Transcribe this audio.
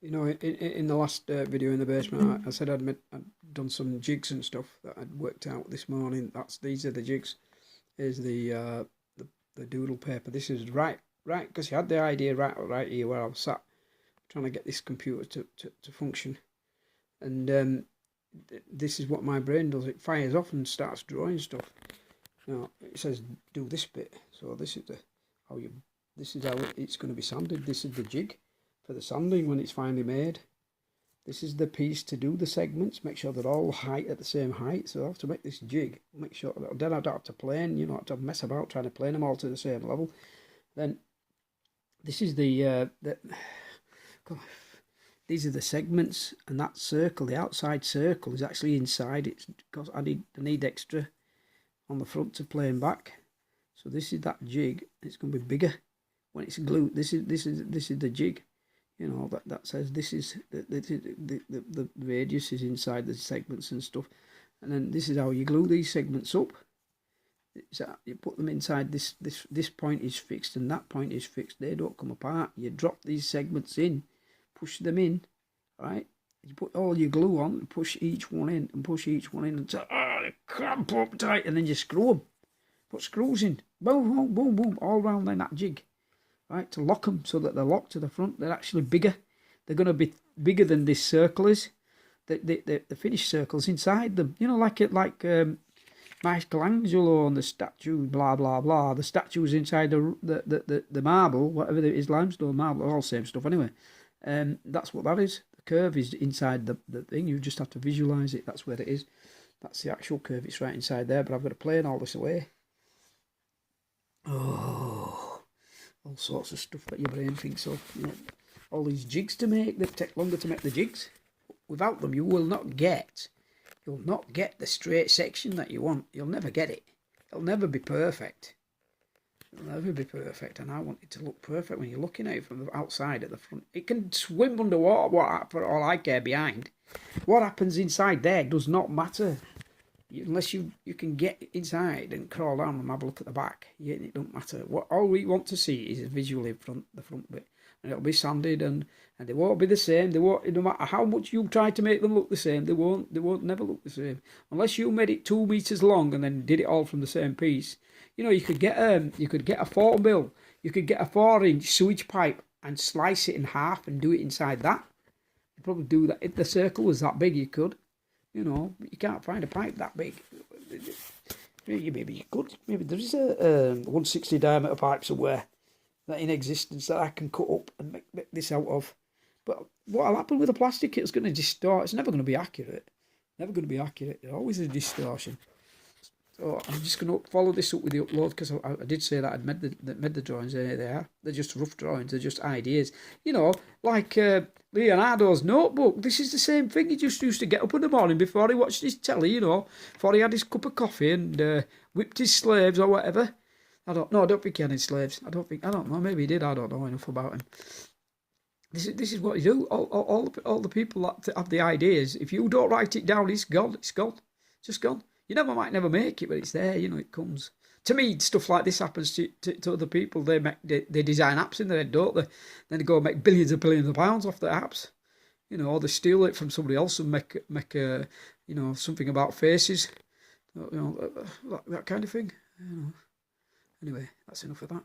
You know, in the last video in the basement, I said I'd done some jigs and stuff that I'd worked out this morning. These are the jigs. Here's the doodle paper. This is right, because you had the idea right here where I was sat trying to get this computer to function, and this is what my brain does. It fires off and starts drawing stuff. Now it says do this bit. So this is how it's going to be sanded. This is the jig for the sanding when it's finally made. This is the piece to do the segments, make sure they're all at the same height. So I have to make this jig, make sure that then I don't have to plane, I have to mess about trying to plane them all to the same level. Then this is these are the segments, and that circle, the outside circle, is actually inside. It's because I need extra on the front to plane back. So this is that jig. It's going to be bigger when it's glued. This is the jig. That says this is the radius is inside the segments and stuff, and then this is how you glue these segments up. So you put them inside this point is fixed and that point is fixed. They don't come apart. You drop these segments in, push them in, right? You put all your glue on and push each one in and push each one in until they cramp up tight, and then you screw them. Put screws in, boom, boom, boom, boom, all round in that jig. Right, to lock them so that they're locked to the front. They're actually bigger. They're going to be bigger than this circle is. The finished circle's inside them. Like Michelangelo on the statue, blah blah blah. The statue's inside the marble, whatever it is, limestone marble, all same stuff anyway. That's what that is. The curve is inside the thing. You just have to visualise it. That's where it is. That's the actual curve. It's right inside there. But I've got to plane all this away. All sorts of stuff that your brain thinks of. All these jigs to make that take longer to make the jigs. Without them, you'll not get the straight section that you want. You'll never get it. It'll never be perfect. It'll never be perfect, and I want it to look perfect when you're looking at it from the outside at the front. It can swim underwater, for all I care, behind. What happens inside there does not matter. Unless you can get inside and crawl down and have a look at the back, it don't matter. All we want to see is visually the front bit, and it'll be sanded, and they won't be the same. They won't, no matter how much you try to make them look the same, they won't never look the same unless you made it 2 meters long and then did it all from the same piece. You could get a 4 mil, you could get a 4-inch sewage pipe and slice it in half and do it inside that. You'd probably do that if the circle was that big. You could. But you can't find a pipe that big. Maybe you could. Maybe there is a 160 diameter pipe somewhere that in existence that I can cut up and make this out of. But what'll happen with the plastic? It's going to distort. It's never going to be accurate. Never going to be accurate. There's always a distortion. So I'm just going to follow this up with the upload, because I did say that I'd made the drawings. There they are. They're just rough drawings. They're just ideas. Like Leonardo's notebook. This is the same thing. He just used to get up in the morning before he watched his telly, before he had his cup of coffee and whipped his slaves or whatever. I don't think he had any slaves. I don't know. Maybe he did. I don't know enough about him. This is what you do. All the people that have the ideas, if you don't write it down, it's gone. It's gone. It's just gone. You might never make it, but it's there. It comes. To me, stuff like this happens to other people. They design apps in their head, don't they? Then they go and make billions of pounds off their apps. Or they steal it from somebody else and make something about faces. That kind of thing. Anyway, that's enough of that.